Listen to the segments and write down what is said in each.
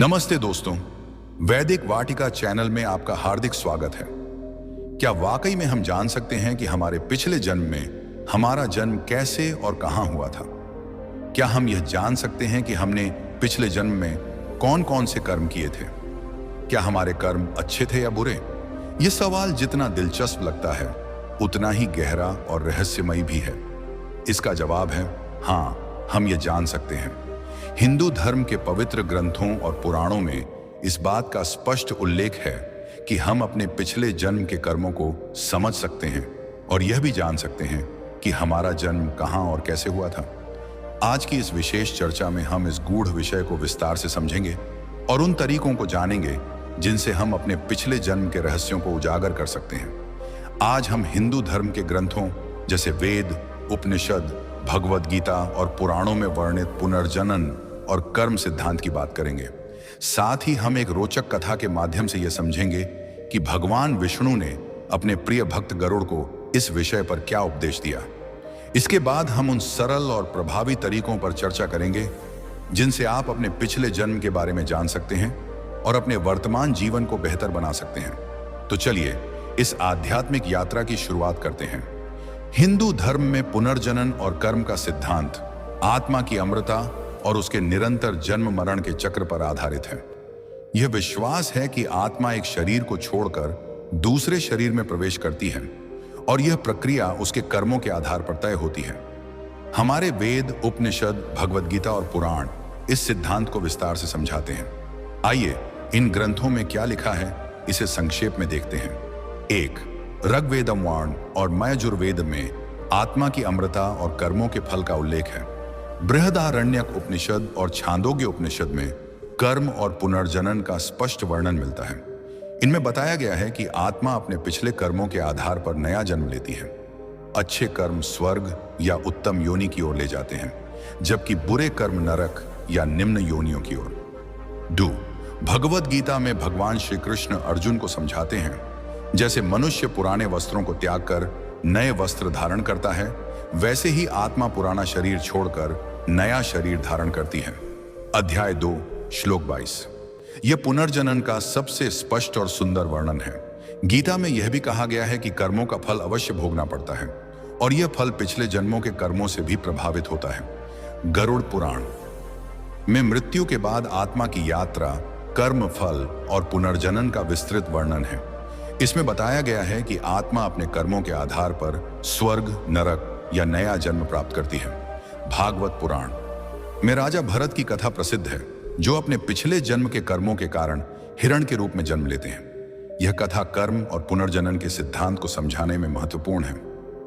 नमस्ते दोस्तों, वैदिक वाटिका चैनल में आपका हार्दिक स्वागत है। क्या वाकई में हम जान सकते हैं कि हमारे पिछले जन्म में हमारा जन्म कैसे और कहां हुआ था? क्या हम यह जान सकते हैं कि हमने पिछले जन्म में कौन कौन से कर्म किए थे? क्या हमारे कर्म अच्छे थे या बुरे? यह सवाल जितना दिलचस्प लगता है उतना ही गहरा और रहस्यमयी भी है। इसका जवाब है हाँ, हम यह जान सकते हैं। हिंदू धर्म के पवित्र ग्रंथों और पुराणों में इस बात का स्पष्ट उल्लेख है कि हम अपने पिछले जन्म के कर्मों को समझ सकते हैं और यह भी जान सकते हैं कि हमारा जन्म कहां और कैसे हुआ था। आज की इस विशेष चर्चा में हम इस गूढ़ विषय को विस्तार से समझेंगे और उन तरीकों को जानेंगे जिनसे हम अपने पिछले जन्म के रहस्यों को उजागर कर सकते हैं। आज हम हिंदू धर्म के ग्रंथों जैसे वेद, उपनिषद, भगवद गीता और पुराणों में वर्णित पुनर्जनन और कर्म सिद्धांत की बात करेंगे। साथ ही हम एक रोचक कथा के माध्यम से यह समझेंगे कि भगवान विष्णु ने अपने प्रिय भक्त गरुड़ को इस विषय पर क्या उपदेश दिया। इसके बाद हम उन सरल और प्रभावी तरीकों पर चर्चा करेंगे जिनसे आप अपने पिछले जन्म के बारे में जान सकते हैं और अपने वर्तमान जीवन को बेहतर बना सकते हैं। तो चलिए इस आध्यात्मिक यात्रा की शुरुआत करते हैं। हिंदू धर्म में पुनर्जनन और कर्म का सिद्धांत आत्मा की अमरता और उसके निरंतर जन्म मरण के चक्र पर आधारित है। यह विश्वास है कि आत्मा एक शरीर को छोड़कर दूसरे शरीर में प्रवेश करती है और यह प्रक्रिया उसके कर्मों के आधार पर तय होती है। हमारे वेद, उपनिषद, भगवद गीता और पुराण इस सिद्धांत को विस्तार से समझाते हैं। आइए इन ग्रंथों में क्या लिखा है इसे संक्षेप में देखते हैं। 1. ऋग्वेदम और यजुर्वेद में आत्मा की अमरता और कर्मों के फल का उल्लेख है। बृहदारण्यक उपनिषद और छांदोग्य उपनिषद में कर्म और पुनर्जनन का स्पष्ट वर्णन मिलता है। इनमें बताया गया है कि आत्मा अपने पिछले कर्मों के आधार पर नया जन्म लेती है। अच्छे कर्म स्वर्ग या उत्तम योनि की ओर ले जाते हैं, जबकि बुरे कर्म नरक या निम्न योनियों की ओर। 2. भगवद गीता में भगवान श्री कृष्ण अर्जुन को समझाते हैं, जैसे मनुष्य पुराने वस्त्रों को त्याग कर नए वस्त्र धारण करता है, वैसे ही आत्मा पुराना शरीर छोड़कर नया शरीर धारण करती है। अध्याय 2, श्लोक 22। यह पुनर्जनन का सबसे स्पष्ट और सुंदर वर्णन है। गीता में यह भी कहा गया है कि कर्मों का फल अवश्य भोगना पड़ता है और यह फल पिछले जन्मों के कर्मों से भी प्रभावित होता है। गरुड़ पुराण में मृत्यु के बाद आत्मा की यात्रा, कर्म फल और पुनर्जनन का विस्तृत वर्णन है। इसमें बताया गया है कि आत्मा अपने कर्मों के आधार पर स्वर्ग, नरक या नया जन्म प्राप्त करती है। भागवत पुराण में राजा भरत की कथा प्रसिद्ध है, जो अपने पिछले जन्म के कर्मों के कारण हिरण के रूप में जन्म लेते हैं। यह कथा कर्म और पुनर्जनन के सिद्धांत को समझाने में महत्वपूर्ण है।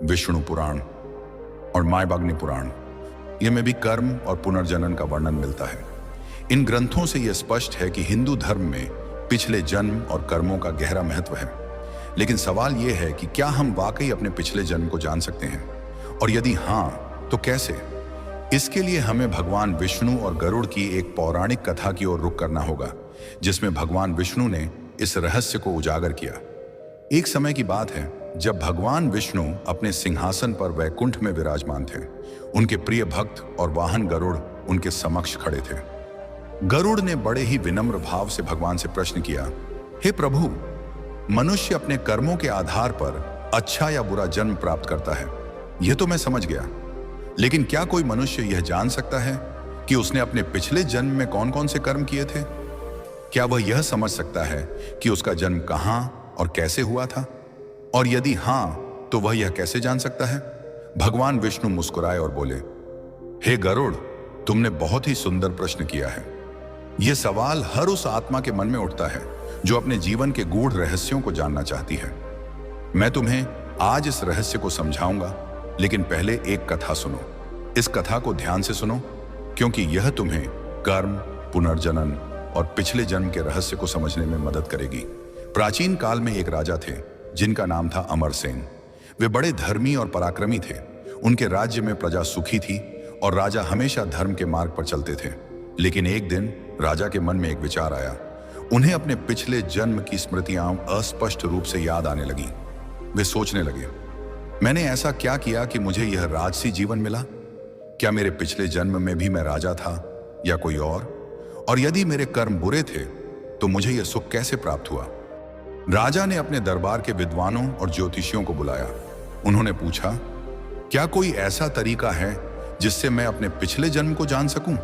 विष्णु पुराण और मायबाग्नि पुराण यह में भी कर्म और पुनर्जनन का वर्णन मिलता है। इन ग्रंथों से यह स्पष्ट है कि हिंदू धर्म में पिछले जन्म और कर्मों का गहरा महत्व है। लेकिन सवाल यह है कि क्या हम वाकई अपने पिछले जन्म को जान सकते हैं, और यदि हां तो कैसे? इसके लिए हमें भगवान विष्णु और गरुड़ की एक पौराणिक कथा की ओर रुख करना होगा, जिसमें भगवान विष्णु ने इस रहस्य को उजागर किया। एक समय की बात है जब भगवान विष्णु अपने सिंहासन पर वैकुंठ में विराजमान थे। उनके प्रिय भक्त और वाहन गरुड़ उनके समक्ष खड़े थे। गरुड़ ने बड़े ही विनम्र भाव से भगवान से प्रश्न किया, हे प्रभु, मनुष्य अपने कर्मों के आधार पर अच्छा या बुरा जन्म प्राप्त करता है, यह तो मैं समझ गया, लेकिन क्या कोई मनुष्य यह जान सकता है कि उसने अपने पिछले जन्म में कौन कौन से कर्म किए थे? क्या वह यह समझ सकता है कि उसका जन्म कहां और कैसे हुआ था? और यदि हां तो वह यह कैसे जान सकता है? भगवान विष्णु मुस्कुराए और बोले, हे गरुड़, तुमने बहुत ही सुंदर प्रश्न किया है। यह सवाल हर उस आत्मा के मन में उठता है जो अपने जीवन के गूढ़ रहस्यों को जानना चाहती है। मैं तुम्हें आज इस रहस्य को समझाऊंगा, लेकिन पहले एक कथा सुनो। इस कथा को ध्यान से सुनो, क्योंकि यह तुम्हें कर्म, पुनर्जनन और पिछले जन्म के रहस्य को समझने में मदद करेगी। प्राचीन काल में एक राजा थे जिनका नाम था अमरसेन। वे बड़े धर्मी और पराक्रमी थे। उनके राज्य में प्रजा सुखी थी और राजा हमेशा धर्म के मार्ग पर चलते थे। लेकिन एक दिन राजा के मन में एक विचार आया। उन्हें अपने पिछले जन्म की स्मृतियां अस्पष्ट रूप से याद आने लगी। वे सोचने लगे, मैंने ऐसा क्या किया कि मुझे यह राजसी जीवन मिला? क्या मेरे पिछले जन्म में भी मैं राजा था या कोई और? और यदि मेरे कर्म बुरे थे तो मुझे यह सुख कैसे प्राप्त हुआ? राजा ने अपने दरबार के विद्वानों और ज्योतिषियों को बुलाया। उन्होंने पूछा, क्या कोई ऐसा तरीका है जिससे मैं अपने पिछले जन्म को जान सकूं?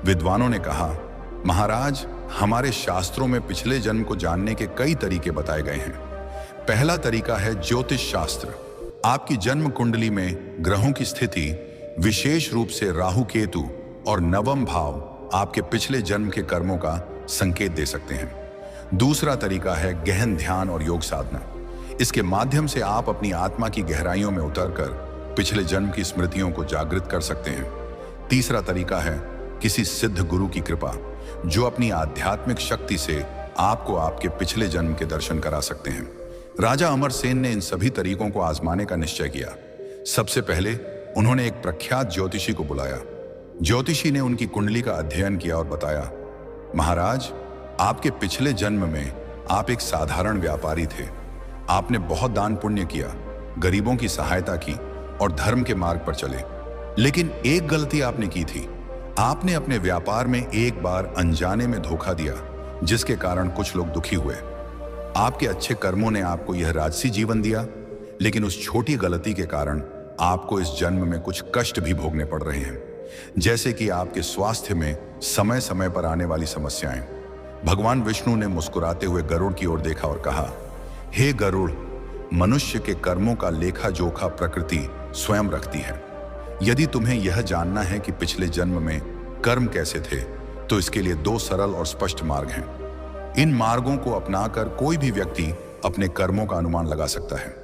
विद्वानों ने कहा, महाराज, हमारे शास्त्रों में पिछले जन्म को जानने के कई तरीके बताए गए हैं। पहला तरीका है ज्योतिष शास्त्र। आपकी जन्म कुंडली में ग्रहों की स्थिति, विशेष रूप से राहु केतु और नवम भाव आपके पिछले जन्म के कर्मों का संकेत दे सकते हैं। दूसरा तरीका है गहन ध्यान और योग साधना। इसके माध्यम से आप अपनी आत्मा की गहराइयों में उतरकर पिछले जन्म की स्मृतियों को जागृत कर सकते हैं। तीसरा तरीका है किसी सिद्ध गुरु की कृपा, जो अपनी आध्यात्मिक शक्ति से आपको आपके पिछले जन्म के दर्शन करा सकते हैं। राजा अमरसेन ने इन सभी तरीकों को आजमाने का निश्चय किया। सबसे पहले उन्होंने एक प्रख्यात ज्योतिषी को बुलाया। ज्योतिषी ने उनकी कुंडली का अध्ययन किया और बताया, महाराज, आपके पिछले जन्म में आप एक साधारण व्यापारी थे। आपने बहुत दान पुण्य किया, गरीबों की सहायता की और धर्म के मार्ग पर चले। लेकिन एक गलती आपने की थी। आपने अपने व्यापार में एक बार अनजाने में धोखा दिया, जिसके कारण कुछ लोग दुखी हुए। आपके अच्छे कर्मों ने आपको यह राजसी जीवन दिया, लेकिन उस छोटी गलती के कारण आपको इस जन्म में कुछ कष्ट भी भोगने पड़ रहे हैं, जैसे कि आपके स्वास्थ्य में समय समय पर आने वाली समस्याएं। भगवान विष्णु ने मुस्कुराते हुए गरुड़ की ओर देखा और कहा, हे गरुड़, मनुष्य के कर्मों का लेखा जोखा प्रकृति स्वयं रखती है। यदि तुम्हें यह जानना है कि पिछले जन्म में कर्म कैसे थे, तो इसके लिए दो सरल और स्पष्ट मार्ग हैं। इन मार्गों को अपनाकर कोई भी व्यक्ति अपने कर्मों का अनुमान लगा सकता है।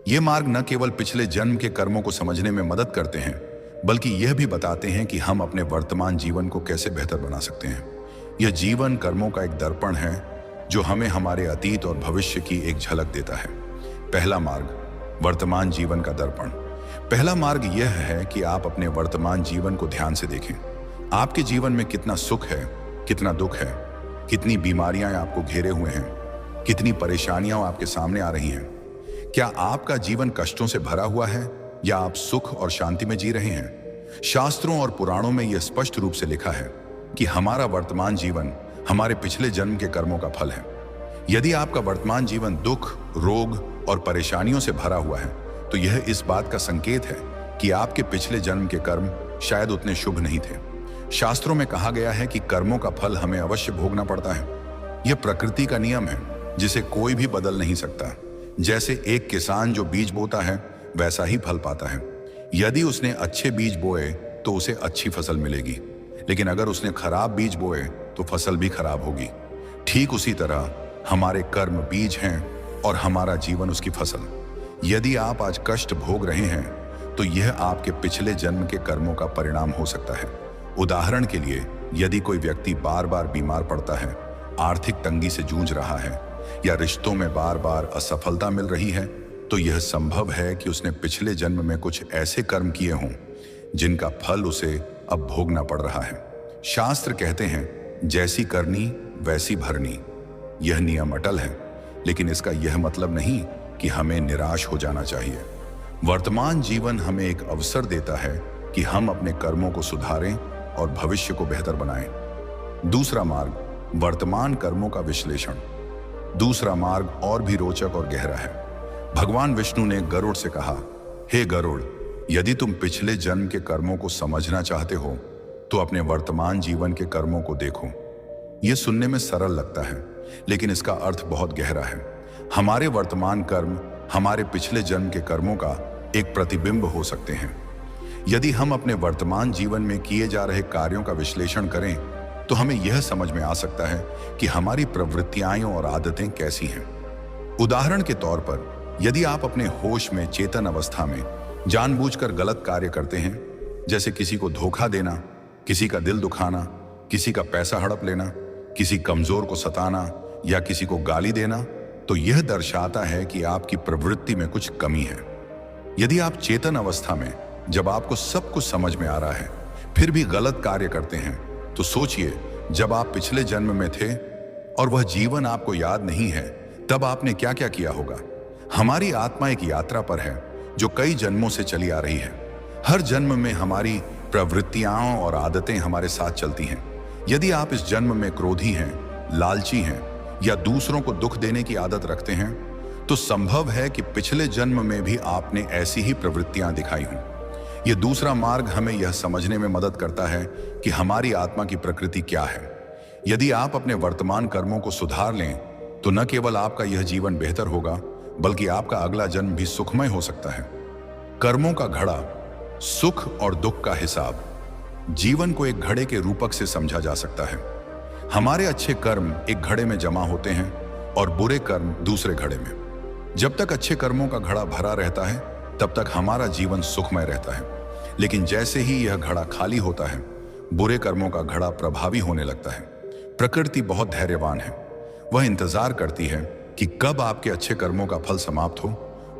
ये मार्ग न केवल पिछले जन्म के कर्मों को समझने में मदद करते हैं, बल्कि यह भी बताते हैं कि हम अपने वर्तमान जीवन को कैसे बेहतर बना सकते हैं। यह जीवन कर्मों का एक दर्पण है, जो हमें हमारे अतीत और भविष्य की एक झलक देता है। पहला मार्ग, वर्तमान जीवन का दर्पण। पहला मार्ग यह है कि आप अपने वर्तमान जीवन को ध्यान से देखें। आपके जीवन में कितना सुख है, कितना दुख है, कितनी बीमारियां आपको घेरे हुए हैं, कितनी परेशानियां आपके सामने आ रही हैं। क्या आपका जीवन कष्टों से भरा हुआ है या आप सुख और शांति में जी रहे हैं? शास्त्रों और पुराणों में यह स्पष्ट रूप से लिखा है कि हमारा वर्तमान जीवन हमारे पिछले जन्म के कर्मों का फल है। यदि आपका वर्तमान जीवन दुख, रोग और परेशानियों से भरा हुआ है, तो यह इस बात का संकेत है कि आपके पिछले जन्म के कर्म शायद उतने शुभ नहीं थे। शास्त्रों में कहा गया है कि कर्मों का फल हमें अवश्य भोगना पड़ता है। यह प्रकृति का नियम है, जिसे कोई भी बदल नहीं सकता। जैसे एक किसान जो बीज बोता है, वैसा ही फल पाता है। यदि उसने अच्छे बीज बोए तो उसे अच्छी फसल मिलेगी, लेकिन अगर उसने खराब बीज बोए तो फसल भी खराब होगी। ठीक उसी तरह हमारे कर्म बीज हैं और हमारा जीवन उसकी फसल। यदि आप आज कष्ट भोग रहे हैं, तो यह आपके पिछले जन्म के कर्मों का परिणाम हो सकता है। उदाहरण के लिए, यदि कोई व्यक्ति बार बार बीमार पड़ता है, आर्थिक तंगी से जूझ रहा है या रिश्तों में बार बार असफलता मिल रही है, तो यह संभव है कि उसने पिछले जन्म में कुछ ऐसे कर्म किए हों जिनका फल उसे अब भोगना पड़ रहा है। शास्त्र कहते हैं, जैसी करनी वैसी भरनी। यह नियम अटल है, लेकिन इसका यह मतलब नहीं कि हमें निराश हो जाना चाहिए। वर्तमान जीवन हमें एक अवसर देता है कि हम अपने कर्मों को सुधारें और भविष्य को बेहतर बनाएं। दूसरा मार्ग, वर्तमान कर्मों का विश्लेषण। दूसरा मार्ग और भी रोचक और गहरा है। भगवान विष्णु ने गरुड़ से कहा, हे गरुड़, यदि तुम पिछले जन्म के कर्मों को समझना चाहते हो, तो अपने वर्तमान जीवन के कर्मों को देखो। यह सुनने में सरल लगता है, लेकिन इसका अर्थ बहुत गहरा है। हमारे वर्तमान कर्म हमारे पिछले जन्म के कर्मों का एक प्रतिबिंब हो सकते हैं। यदि हम अपने वर्तमान जीवन में किए जा रहे कार्यों का विश्लेषण करें, तो हमें यह समझ में आ सकता है कि हमारी प्रवृत्तियां और आदतें कैसी हैं। उदाहरण के तौर पर, यदि आप अपने होश में चेतन अवस्था में जानबूझकर गलत कार्य करते हैं, जैसे किसी को धोखा देना, किसी का दिल दुखाना, किसी का पैसा हड़प लेना, किसी कमजोर को सताना या किसी को गाली देना, तो यह दर्शाता है कि आपकी प्रवृत्ति में कुछ कमी है। यदि आप चेतन अवस्था में, जब आपको सब कुछ समझ में आ रहा है, फिर भी गलत कार्य करते हैं, तो सोचिए, जब आप पिछले जन्म में थे और वह जीवन आपको याद नहीं है, तब आपने क्या क्या किया होगा। हमारी आत्मा एक यात्रा पर है जो कई जन्मों से चली आ रही है। हर जन्म में हमारी प्रवृत्तियां और आदतें हमारे साथ चलती हैं, यदि आप इस जन्म में क्रोधी हैं, लालची हैं या दूसरों को दुख देने की आदत रखते हैं, तो संभव है कि पिछले जन्म में भी आपने ऐसी ही प्रवृत्तियां दिखाई हों। यह दूसरा मार्ग हमें यह समझने में मदद करता है कि हमारी आत्मा की प्रकृति क्या है। यदि आप अपने वर्तमान कर्मों को सुधार लें, तो न केवल आपका यह जीवन बेहतर होगा, बल्कि आपका अगला जन्म भी सुखमय हो सकता है। कर्मों का घड़ा, सुख और दुख का हिसाब। जीवन को एक घड़े के रूपक से समझा जा सकता है। हमारे अच्छे कर्म एक घड़े में जमा होते हैं और बुरे कर्म दूसरे घड़े में। जब तक अच्छे कर्मों का घड़ा भरा रहता है, तब तक हमारा जीवन सुखमय रहता है। लेकिन जैसे ही यह घड़ा खाली होता है, बुरे कर्मों का घड़ा प्रभावी होने लगता है। प्रकृति बहुत धैर्यवान है। वह इंतजार करती है कि कब आपके अच्छे कर्मों का फल समाप्त हो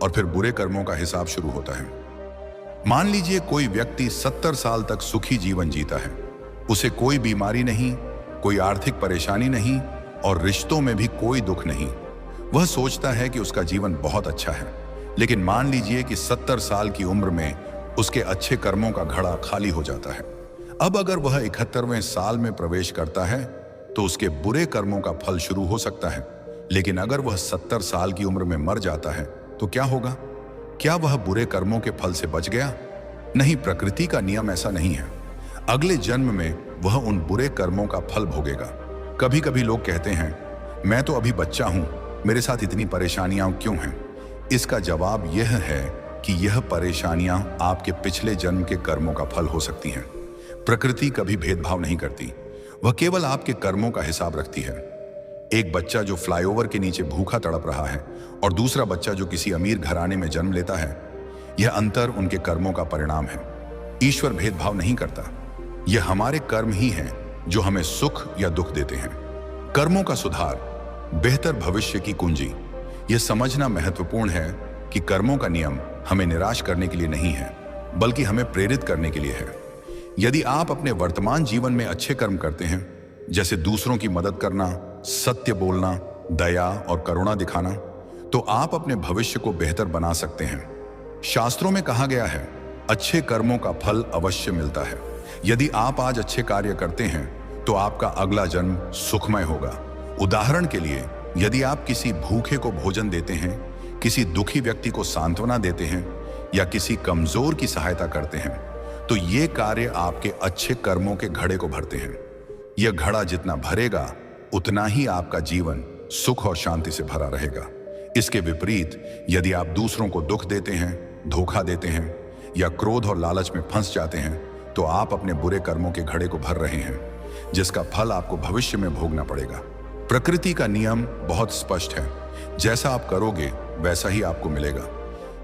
और फिर बुरे कर्मों का हिसाब शुरू होता है। मान लीजिए कोई व्यक्ति 70 साल तक सुखी जीवन जीता है। उसे कोई बीमारी नहीं, कोई आर्थिक परेशानी नहीं और रिश्तों में भी कोई दुख नहीं। वह सोचता है कि उसका जीवन बहुत अच्छा है। लेकिन मान लीजिए कि 70 साल की उम्र में उसके अच्छे कर्मों का घड़ा खाली हो जाता है। अब अगर वह 71वें साल में प्रवेश करता है, तो उसके बुरे कर्मों का फल शुरू हो सकता है। लेकिन अगर वह 70 साल की उम्र में मर जाता है, तो क्या होगा? क्या वह बुरे कर्मों के फल से बच गया? नहीं, प्रकृति का नियम ऐसा नहीं है। अगले जन्म में वह उन बुरे कर्मों का फल भोगेगा। कभी कभी लोग कहते हैं, मैं तो अभी बच्चा हूं, मेरे साथ इतनी परेशानियां क्यों हैं? इसका जवाब यह है कि यह परेशानियां आपके पिछले जन्म के कर्मों का फल हो सकती हैं। प्रकृति कभी भेदभाव नहीं करती, वह केवल आपके कर्मों का हिसाब रखती है। एक बच्चा जो फ्लाईओवर के नीचे भूखा तड़प रहा है और दूसरा बच्चा जो किसी अमीर घराने में जन्म लेता है, यह अंतर उनके कर्मों का परिणाम है। ईश्वर भेदभाव नहीं करता। यह हमारे कर्म ही हैं जो हमें सुख या दुख देते हैं। कर्मों का सुधार, बेहतर भविष्य की कुंजी। यह समझना महत्वपूर्ण है कि कर्मों का नियम हमें निराश करने के लिए नहीं है, बल्कि हमें प्रेरित करने के लिए है। यदि आप अपने वर्तमान जीवन में अच्छे कर्म करते हैं, जैसे दूसरों की मदद करना, सत्य बोलना, दया और करुणा दिखाना, तो आप अपने भविष्य को बेहतर बना सकते हैं। शास्त्रों में कहा गया है, अच्छे कर्मों का फल अवश्य मिलता है। यदि आप आज अच्छे कार्य करते हैं, तो आपका अगला जन्म सुखमय होगा। उदाहरण के लिए, यदि आप किसी भूखे को भोजन देते हैं, किसी दुखी व्यक्ति को सांत्वना देते हैं या किसी कमजोर की सहायता करते हैं, तो ये कार्य आपके अच्छे कर्मों के घड़े को भरते हैं। यह घड़ा जितना भरेगा, उतना ही आपका जीवन सुख और शांति से भरा रहेगा। इसके विपरीत, यदि आप दूसरों को दुख देते हैं, धोखा देते हैं या क्रोध और लालच में फंस जाते हैं, तो आप अपने बुरे कर्मों के घड़े को भर रहे हैं, जिसका फल आपको भविष्य में भोगना पड़ेगा। प्रकृति का नियम बहुत स्पष्ट है, जैसा आप करोगे वैसा ही आपको मिलेगा।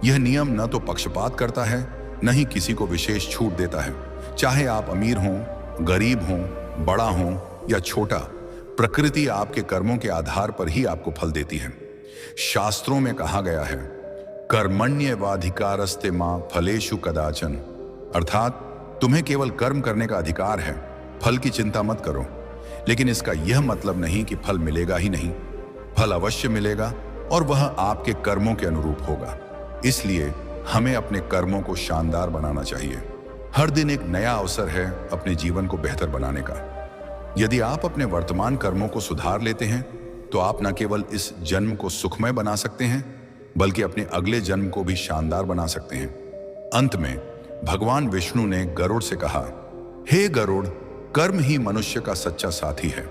यह नियम न तो पक्षपात करता है, न ही किसी को विशेष छूट देता है। चाहे आप अमीर हों, गरीब हों, बड़ा हों या छोटा, प्रकृति आपके कर्मों के आधार पर ही आपको फल देती है। शास्त्रों में कहा गया है, कर्मण्येवाधिकारस्ते मां फलेषु कदाचन, अर्थात तुम्हें केवल कर्म करने का अधिकार है, फल की चिंता मत करो। लेकिन इसका यह मतलब नहीं कि फल मिलेगा ही नहीं। फल अवश्य मिलेगा और वह आपके कर्मों के अनुरूप होगा। इसलिए हमें अपने कर्मों को शानदार बनाना चाहिए। हर दिन एक नया अवसर है अपने जीवन को बेहतर बनाने का। यदि आप अपने वर्तमान कर्मों को सुधार लेते हैं, तो आप न केवल इस जन्म को सुखमय बना सकते हैं, बल्कि अपने अगले जन्म को भी शानदार बना सकते हैं। अंत में भगवान विष्णु ने गरुड़ से कहा, हे गरुड़, कर्म ही मनुष्य का सच्चा साथी है।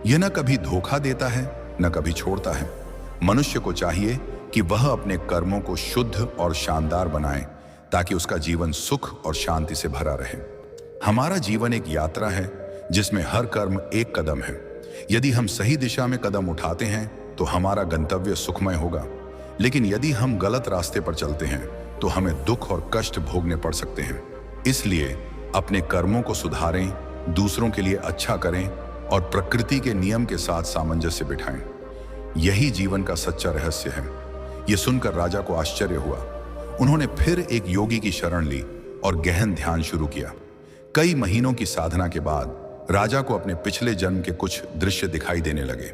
यह न कभी धोखा देता है, न कभी छोड़ता है। मनुष्य को चाहिए कि वह अपने कर्मों को शुद्ध और शानदार बनाए, ताकि उसका जीवन सुख और शांति से भरा रहे। हमारा जीवन एक यात्रा है, जिसमें हर कर्म एक कदम है। यदि हम सही दिशा में कदम उठाते हैं, तो हमारा गंतव्य सुखमय होगा। लेकिन यदि हम गलत रास्ते पर चलते हैं, तो हमें दुख और कष्ट भोगने पड़ सकते हैं। इसलिए अपने कर्मों को सुधारें, दूसरों के लिए अच्छा करें और प्रकृति के नियम के साथ सामंजस्य बिठाएं। यही जीवन का सच्चा रहस्य है। यह सुनकर राजा को आश्चर्य हुआ। उन्होंने फिर एक योगी की शरण ली और गहन ध्यान शुरू किया। कई महीनों की साधना के बाद राजा को अपने पिछले जन्म के कुछ दृश्य दिखाई देने लगे।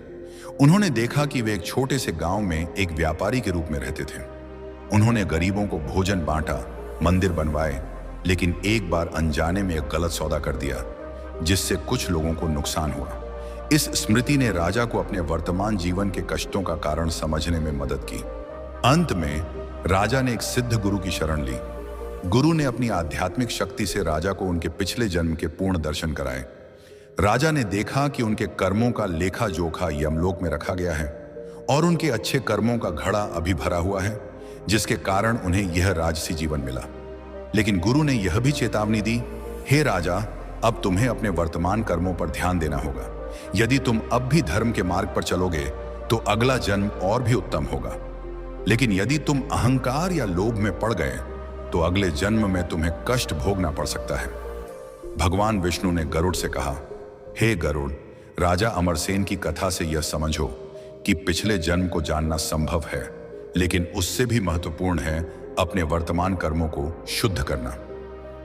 उन्होंने देखा कि वे एक छोटे से गांव में एक व्यापारी के रूप में रहते थे। उन्होंने गरीबों को भोजन बांटा, मंदिर बनवाए, लेकिन एक बार अनजाने में एक गलत सौदा कर दिया, जिससे कुछ लोगों को नुकसान हुआ। इस स्मृति ने राजा को अपने वर्तमान जीवन के कष्टों का कारण समझने में मदद की। अंत में राजा ने एक सिद्ध गुरु की शरण ली। गुरु ने अपनी आध्यात्मिक शक्ति से राजा को उनके पिछले जन्म के पूर्ण दर्शन कराए। राजा ने देखा कि उनके कर्मों का लेखा जोखा यमलोक में रखा गया है और उनके अच्छे कर्मों का घड़ा अभी भरा हुआ है, जिसके कारण उन्हें यह राजसी जीवन मिला। लेकिन गुरु ने यह भी चेतावनी दी, हे राजा, अब तुम्हें अपने वर्तमान कर्मों पर ध्यान देना होगा। यदि तुम अब भी धर्म के मार्ग पर चलोगे तो अगला जन्म और भी उत्तम होगा। लेकिन यदि तुम अहंकार या लोभ में पड़ गए तो अगले जन्म में तुम्हें कष्ट भोगना पड़ सकता है। भगवान विष्णु ने गरुड़ से कहा, हे गरुड़, राजा अमरसेन की कथा से यह समझो कि पिछले जन्म को जानना संभव है, लेकिन उससे भी महत्वपूर्ण है अपने वर्तमान कर्मों को शुद्ध करना।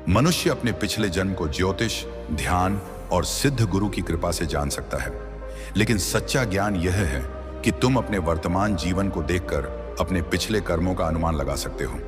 मनुष्य अपने पिछले जन्म को ज्योतिष, ध्यान और सिद्ध गुरु की कृपा से जान सकता है, लेकिन सच्चा ज्ञान यह है कि तुम अपने वर्तमान जीवन को देखकर अपने पिछले कर्मों का अनुमान लगा सकते हो।